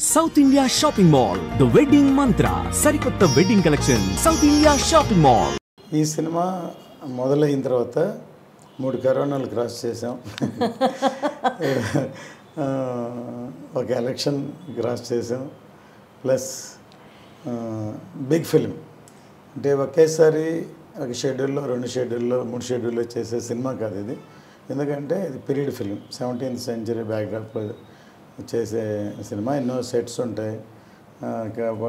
South India shopping mall the wedding మంత్ర సరికొత్త wedding collection south India shopping mall. ఈ cinema మొదలైన తర్వాత 3 కరోనాలు cross చేసాం. ఒక ఎలక్షన్ క్రాస్ చేసాం, ప్లస్ బిగ్ ఫిల్మ్ అంటే ఒకేసారి ఒక షెడ్యూల్లో 2 షెడ్యూల్లో 3 షెడ్యూల్లో చేసే సినిమా కాదు ఇది. ఎందుకంటే ఇది period film, 17th century backdrop చేసే సినిమా. ఎన్నో సెట్స్ ఉంటాయి,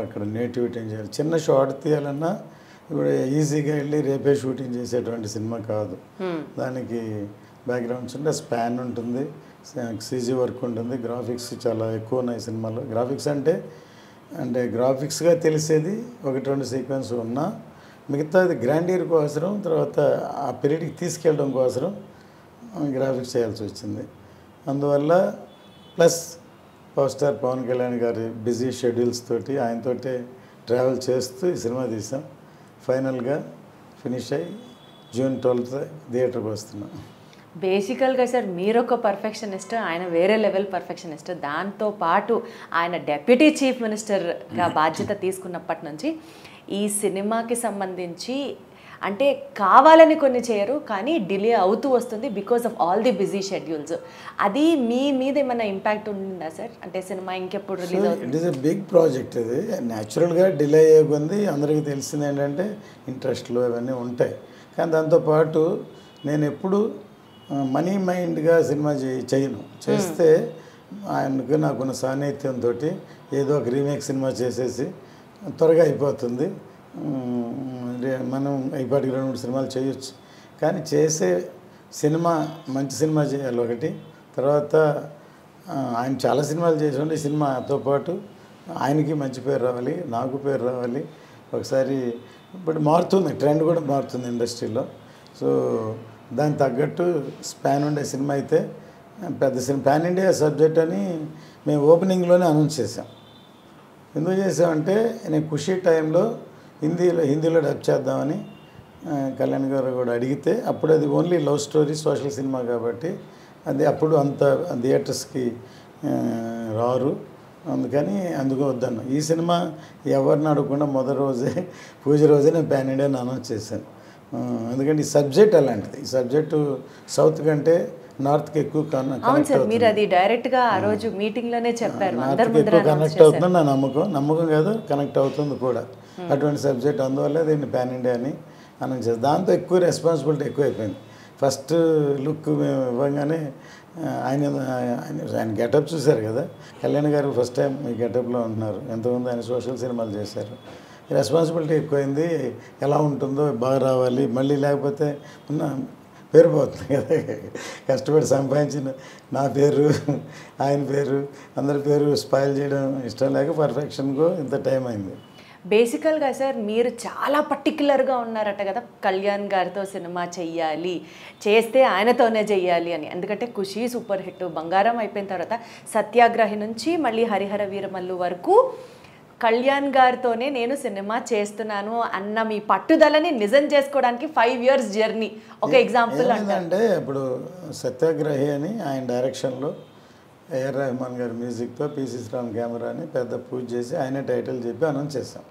అక్కడ నేటివిటీ చేయాలి. చిన్న షార్ట్ తీయాలన్నా ఇప్పుడు ఈజీగా వెళ్ళి రేపే షూటింగ్ చేసేటువంటి సినిమా కాదు. దానికి బ్యాక్గ్రౌండ్స్ ఉంటే స్పాన్ ఉంటుంది, సీజీ వర్క్ ఉంటుంది, గ్రాఫిక్స్ చాలా ఎక్కువ ఉన్నాయి సినిమాలో. గ్రాఫిక్స్ అంటే గ్రాఫిక్స్గా తెలిసేది 1-2 సీక్వెన్స్ ఉన్నా మిగతాది గ్రాండీర్ కోసరం, తర్వాత ఆ పీరియడ్కి తీసుకెళ్ళడం కోసరం గ్రాఫిక్స్ చేయాల్సి వచ్చింది. అందువల్ల plus power star Pawan Kalyan గారి బిజీ షెడ్యూల్స్ తోటి ఆయనతోటే ట్రావెల్ చేస్తూ ఈ సినిమా తీసాం. ఫైనల్గా ఫినిష్ అయ్యి June 12th థియేటర్కి వస్తున్నాం. బేసికల్గా సార్ మీరొక పర్ఫెక్షనిస్ట్, ఆయన వేరే లెవెల్ పర్ఫెక్షనిస్ట్. దాంతోపాటు ఆయన డెప్యూటీ చీఫ్ మినిస్టర్గా బాధ్యత తీసుకున్నప్పటి నుంచి ఈ సినిమాకి సంబంధించి అంటే కావాలని కొన్ని చేయరు, కానీ డిలే అవుతూ వస్తుంది because of all the busy schedules. అది మీ మీద ఏమైనా ఇంపాక్ట్ ఉందా సార్? అంటే సినిమా ఇంకెప్పుడు రిలీజ్ అవుతుంది? It is a big project. ఇది న్యాచురల్గా డిలే అయ్యే కొంది అందరికీ తెలిసింది ఏంటంటే ఇంట్రెస్ట్లు అవన్నీ ఉంటాయి. కానీ దాంతోపాటు నేను ఎప్పుడు మనీ మైండ్గా సినిమా చేయను. చేస్తే ఆయనకు నాకున్న సాన్నిధ్యంతో ఏదో ఒక రీమేక్ సినిమా చేసేసి త్వరగా అయిపోతుంది, మనం ఇప్పటికి 2-3 సినిమాలు చేయొచ్చు. కానీ చేసే సినిమా మంచి సినిమా చేయాలి ఒకటి. తర్వాత ఆయన చాలా సినిమాలు చేసి ఈ సినిమాతో పాటు ఆయనకి మంచి పేరు రావాలి, నాకు పేరు రావాలి. ఒకసారి ఇప్పుడు మారుతుంది, ట్రెండ్ కూడా మారుతుంది ఇండస్ట్రీలో. సో దానికి తగ్గట్టు స్పాన్ ఉండే సినిమా అయితే పెద్ద సినిమా, పాన్ ఇండియా సబ్జెక్ట్ అని మేము ఓపెనింగ్లోనే అనౌన్స్ చేసాం. ఎందుకు చేసామంటే నేను ఖుషీ టైంలో హిందీలో డబ్ చేద్దామని కళ్యాణ్ గారు కూడా అడిగితే, అప్పుడు అది only love story social cinema కాబట్టి అది అప్పుడు అంత థియేటర్స్కి రారు, అందుకని అందుకు వద్దను. ఈ సినిమా ఎవరిని అడగకుండా మొదటి రోజే పూజ రోజే నేను పాన్ ఇండియాని అనౌన్స్ చేశాను. ఎందుకంటే ఈ సబ్జెక్ట్ అలాంటిది. ఈ సబ్జెక్టు సౌత్ కంటే నార్త్కి ఎక్కువ కనెక్ట్ అవుతుంది నా నమ్మకం కాదు, కనెక్ట్ అవుతుంది కూడా అటువంటి సబ్జెక్ట్. అందువల్ల దీన్ని పాన్ ఇండియా అని అనౌన్స్ చేస్తాం. దాంతో ఎక్కువ రెస్పాన్సిబిలిటీ ఎక్కువైపోయింది. ఫస్ట్ లుక్ మేము ఇవ్వగానే ఆయన గెటప్ చూశారు కదా, కళ్యాణ్ గారు ఫస్ట్ టైం ఈ గెటప్లో ఉంటున్నారు. ఎంతమంది ఆయన సోషల్ సినిమాలు చేశారు. రెస్పాన్సిబిలిటీ ఎక్కువైంది. ఎలా ఉంటుందో బాగా రావాలి, మళ్ళీ లేకపోతే ఉన్న పేరు పోతుంది కదా, కష్టపడి సంపాదించిన నా పేరు ఆయన పేరు అందరి పేరు స్పాయిల్ చేయడం ఇష్టం లేక పర్ఫెక్షన్కు ఇంత టైం అయింది. బేసికల్గా సార్ మీరు చాలా పర్టిక్యులర్గా ఉన్నారట కదా, కళ్యాణ్ గారితో సినిమా చెయ్యాలి, చేస్తే ఆయనతోనే చెయ్యాలి అని. ఎందుకంటే ఖుషీ సూపర్ హిట్, బంగారం అయిపోయిన తర్వాత సత్యాగ్రహి నుంచి మళ్ళీ హరిహర వీరమల్లు వరకు కళ్యాణ్ గారితోనే నేను సినిమా చేస్తున్నాను అన్న మీ పట్టుదలని నిజం చేసుకోవడానికి 5 years జర్నీ ఒక ఎగ్జాంపుల్ అంటే ఇప్పుడు సత్యాగ్రహి అని ఆయన డైరెక్షన్లో ఏఆర్ రెహమాన్ గారి మ్యూజిక్తో పిసి శ్రీరామ్ కెమెరాని పెద్ద పూజ చేసి ఆయనే టైటిల్ చెప్పి అనౌన్స్ చేశాం.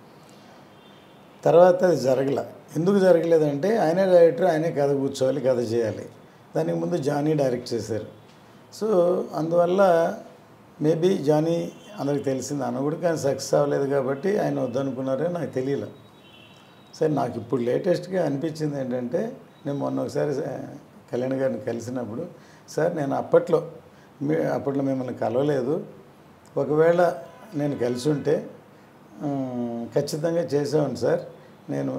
తర్వాత అది జరగల. ఎందుకు జరగలేదంటే ఆయనే డైరెక్టర్, ఆయనే కథ కూర్చోవాలి, కథ చేయాలి. దానికి ముందు జానీ డైరెక్ట్ చేశారు. సో అందువల్ల మేబీ జానీ అందరికి తెలిసింది అనకూడదు, కానీ సక్సెస్ అవ్వలేదు కాబట్టి ఆయన వద్దనుకున్నారో నాకు తెలియలే. సరే, నాకు ఇప్పుడు లేటెస్ట్గా అనిపించింది ఏంటంటే, నేను మొన్న ఒకసారి కళ్యాణ్ గారిని కలిసినప్పుడు, సార్ నేను అప్పట్లో మిమ్మల్ని కలవలేదు, ఒకవేళ నేను కలిసి ఉంటే ఖచ్చితంగా చేసేవాడిని సార్, నేను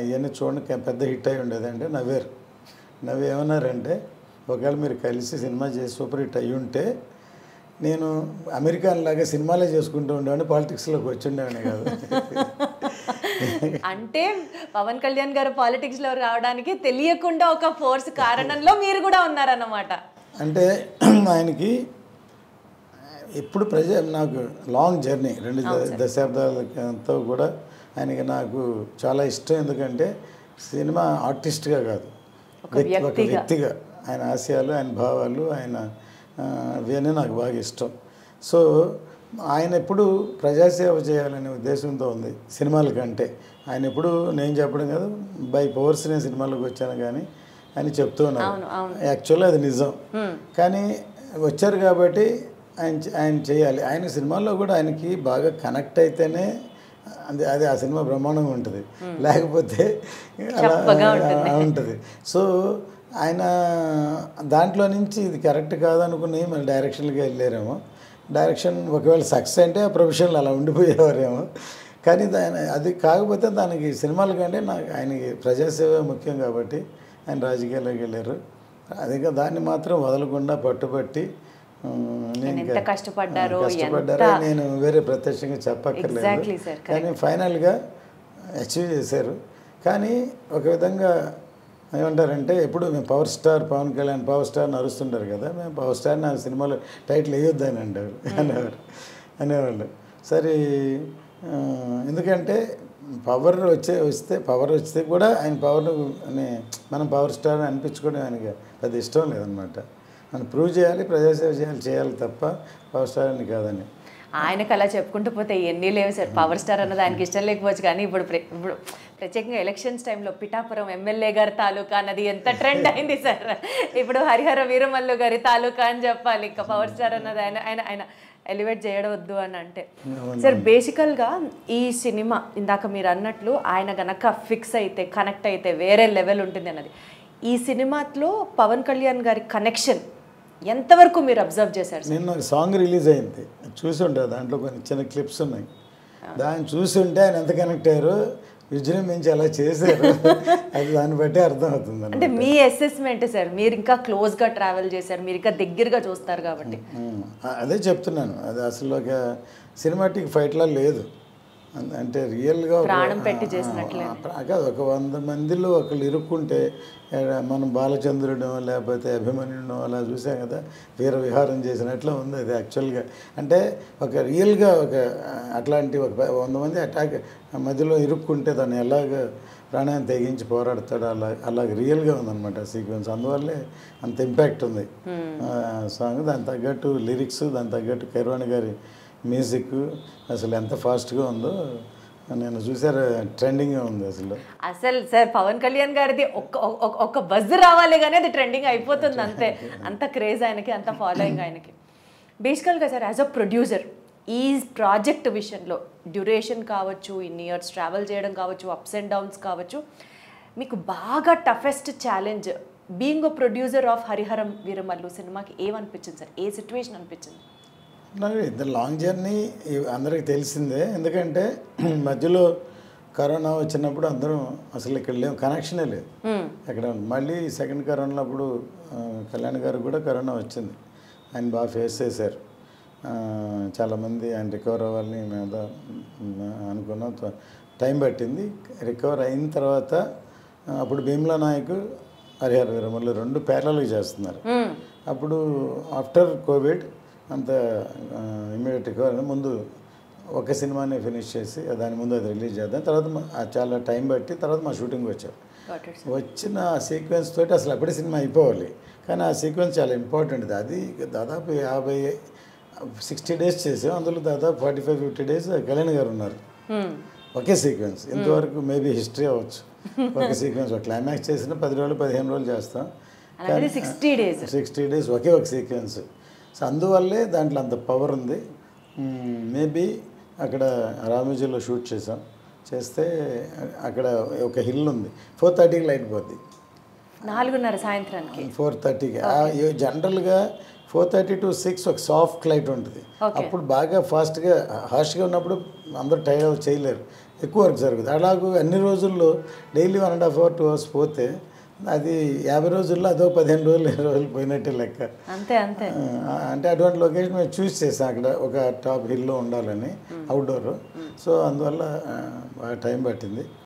ఇవన్నీ చూడండి పెద్ద హిట్ అయి ఉండేది అంటే నవ్వారు. ఏమన్నారంటే, ఒకవేళ మీరు కలిసి సినిమా చేసి సూపర్ హిట్ అయ్యి ఉంటే నేను అమెరికన్ లాగా సినిమాలే చేసుకుంటూ ఉండేవాడిని, పాలిటిక్స్లోకి వచ్చి ఉండేవాడిని కాదు. అంటే పవన్ కళ్యాణ్ గారు పాలిటిక్స్లో రావడానికి తెలియకుండా ఒక ఫోర్స్ కారణంలో మీరు కూడా ఉన్నారన్నమాట. అంటే ఆయనకి ఎప్పుడు నాకు లాంగ్ జర్నీ 2 దశాబ్దాలతో కూడా ఆయనకి నాకు చాలా ఇష్టం. ఎందుకంటే సినిమా ఆర్టిస్ట్గా కాదు, ఒక వ్యక్తిగా ఆయన ఆశయాలు, ఆయన భావాలు, ఆయన అవన్నీ నాకు బాగా ఇష్టం. సో ఆయన ఎప్పుడు ప్రజాసేవ చేయాలనే ఉద్దేశంతో ఉంది సినిమాల కంటే. ఆయన ఎప్పుడు నేను చెప్పడం కాదు, బై పవర్స్ నేను సినిమాలకు వచ్చాను కానీ అని చెప్తూ ఉన్నారు. యాక్చువల్గా అది నిజం. కానీ వచ్చారు కాబట్టి ఆయన చేయాలి. ఆయన సినిమాల్లో కూడా ఆయనకి బాగా కనెక్ట్ అయితేనే అది ఆ సినిమా బ్రహ్మాండంగా ఉంటుంది, లేకపోతే అలా ఉంటుంది. సో ఆయన దాంట్లో నుంచి ఇది కరెక్ట్ కాదనుకుని మళ్ళీ డైరెక్షన్కి వెళ్ళారేమో. డైరెక్షన్ ఒకవేళ సక్సెస్ అంటే ఆ ప్రొఫెషన్లో అలా ఉండిపోయేవారేమో. కానీ అది కాకపోతే దానికి సినిమాల కంటే నాకు ఆయనకి ప్రజాసేవ ముఖ్యం కాబట్టి ఆయన రాజకీయాల్లోకి వెళ్ళారు. అదే దాన్ని మాత్రం వదలకుండా పట్టుబట్టి కష్టపడ్డారో నేను వేరే ప్రత్యక్షంగా చెప్పక్కర్లేదు. కానీ ఫైనల్గా అచీవ్ చేశారు. కానీ ఒక విధంగా ఏమంటారంటే ఎప్పుడు మేము power star Pawan Kalyan power star నరుస్తుంటారు కదా, మేము పవర్ స్టార్ నా సినిమాలో టైటిల్ వేయొద్దు అని అనేవాళ్ళు. సరే ఎందుకంటే పవర్ వస్తే కూడా ఆయన మనం పవర్ స్టార్ అని అనిపించుకోవడం ఆయనకి పెద్ద ఇష్టం లేదనమాట. మనం ప్రూవ్ చేయాలి, ప్రజాసేవ చేయాలి తప్ప పవర్ స్టార్ అని కాదని. ఆయనకు అలా చెప్పుకుంటూ పోతే ఎన్ని లేవు సార్. పవర్ స్టార్ అన్నది ఆయనకి ఇష్టం లేకపోవచ్చు, కానీ ఇప్పుడు ప్రత్యేకంగా ఎలక్షన్స్ టైంలో పిఠాపురం ఎమ్మెల్యే గారి తాలూకా అన్నది ఎంత ట్రెండ్ అయింది సార్. ఇప్పుడు హరిహర వీరమల్లు గారి తాలూకా అని చెప్పాలి. ఇంకా పవర్ స్టార్ అన్నది ఆయన ఎలివేట్ చేయడం వద్దు అని అంటే. సార్ బేసికల్గా ఈ సినిమా ఇందాక మీరు అన్నట్లు ఆయన గనక ఫిక్స్ అయితే కనెక్ట్ అయితే వేరే లెవెల్ ఉంటుంది అన్నది. ఈ సినిమాలో పవన్ కళ్యాణ్ గారి కనెక్షన్ ఎంతవరకు మీరు అబ్జర్వ్ చేశారు? నిన్న ఒక సాంగ్ రిలీజ్ అయింది, చూసి ఉంటే దాంట్లో కొన్ని చిన్న క్లిప్స్ ఉన్నాయి. దాన్ని చూసి ఉంటే ఆయన ఎంత కనెక్ట్ అయ్యారో, విజృంభించి అలా చేశారు, అది దాన్ని బట్టి అర్థం అవుతుంది. అంటే మీ అసెస్మెంట్ సార్, మీరు ఇంకా క్లోజ్గా ట్రావెల్ చేశారు, మీరు ఇంకా దగ్గరగా చూస్తారు కాబట్టి అదే చెప్తున్నాను. అది అసలు ఒక సినిమాటిక్ ఫైట్లా లేదు, అంటే రియల్గా ప్రాణం పెట్టి చేసినట్లే కాదు. ఒక 100 మందిలో ఒకళ్ళు ఇరుక్కుంటే మనం బాలచంద్రుడో లేకపోతే అభిమన్యుడో అలా చూసాం కదా, వీర విహారం చేసినట్లు ఉంది అది యాక్చువల్గా. అంటే ఒక రియల్గా అట్లాంటి 100 మంది అటాక్ మధ్యలో ఇరుక్కుంటే దాన్ని ఎలాగ ప్రాణాన్ని తెగించి పోరాడతాడు అలాగ రియల్గా ఉందన్నమాట సీక్వెన్స్. అందువల్లే అంత ఇంపాక్ట్ ఉంది సాంగ్. దానికి తగ్గట్టు లిరిక్స్, దానికి తగ్గట్టు కైరవాణి గారి మ్యూజిక్ అసలు ఎంత ఫాస్ట్గా ఉందో నేను చూసారు, ట్రెండింగ్గా ఉంది అసలు సార్. పవన్ కళ్యాణ్ గారిది ఒక బజ్ రావాలి కానీ అది ట్రెండింగ్ అయిపోతుంది అంతే. అంత క్రేజ్ ఆయనకి, అంత ఫాలోయింగ్ ఆయనకి. బేసికల్గా సార్ యాజ్ అ ప్రొడ్యూసర్ ఈ ప్రాజెక్ట్ విషయంలో డ్యూరేషన్ కావచ్చు, ఇన్ని ఇయర్స్ ట్రావెల్ చేయడం కావచ్చు, అప్స్ అండ్ డౌన్స్ కావచ్చు, మీకు బాగా toughest challenge being a producer of Harihara Veeramallu సినిమాకి ఏమనిపించింది సార్? ఏ సిచ్యువేషన్ అనిపించింది? నాకు ఇంత లాంగ్ జర్నీ అందరికీ తెలిసిందే. ఎందుకంటే మధ్యలో కరోనా వచ్చినప్పుడు అందరం అసలు ఇక్కడ లేవు, కనెక్షనే లేదు ఎక్కడ. మళ్ళీ సెకండ్ కరోనా అప్పుడు కళ్యాణ్ గారు కూడా కరోనా వచ్చింది. ఆయన బాగా ఫేస్ చేశారు. చాలామంది ఆయన రికవర్ అవ్వాలని మేము అనుకున్నాం. టైం పట్టింది. రికవర్ అయిన తర్వాత అప్పుడు భీమ్లా నాయక్, హరిహర వీరమల్లు 2 ప్యారలల్గా చేస్తున్నారు. అప్పుడు ఆఫ్టర్ కోవిడ్ అంత ఇమ్మీడియట్ రికవర్ ముందు ఒక సినిమాని ఫినిష్ చేసి దాని ముందు అది రిలీజ్ చేద్దాం. తర్వాత చాలా టైం బట్టి తర్వాత మా షూటింగ్ వచ్చారు. వచ్చిన ఆ సీక్వెన్స్ తోటి అసలు అప్పుడే సినిమా అయిపోవాలి, కానీ ఆ సీక్వెన్స్ చాలా ఇంపార్టెంట్. అది దాదాపు 60 డేస్ చేసాం. అందులో దాదాపు 45-50 డేస్ కళ్యాణ్ గారు ఉన్నారు ఒకే సీక్వెన్స్. ఇంతవరకు మేబీ హిస్టరీ అవ్వచ్చు. ఒక సీక్వెన్స్ ఒక క్లైమాక్స్ చేసిన 10 రోజులు 15 రోజులు చేస్తాం, 60 డేస్ ఒకే ఒక సీక్వెన్స్. సో అందువల్లే దాంట్లో అంత పవర్ ఉంది. మేబీ అక్కడ రామోజీలో షూట్ చేస్తే అక్కడ ఒక హిల్ ఉంది, 4:30కి లైట్ పోద్ది, 4:30 సాయంత్రానికి 4:30కి. జనరల్గా 4:30 to 6 ఒక సాఫ్ట్ లైట్ ఉంటుంది. అప్పుడు బాగా ఫాస్ట్గా హార్ష్గా ఉన్నప్పుడు అందరూ టైర్ చేయలేరు, ఎక్కువ వర్క్ జరుగుతుంది. అలాగూ అన్ని రోజుల్లో డైలీ 1.5 hours 2 hours పోతే అది 50 రోజుల్లో అదో 15 రోజులు 20 రోజులు పోయినట్టే లెక్క. అంతే అంతే. అంటే అటువంటి లొకేషన్ మేము చూస్ చేసాం అక్కడ ఒక టాప్ హిల్లో ఉండాలని, అవుట్డోర్. సో అందువల్ల బాగా టైం పట్టింది.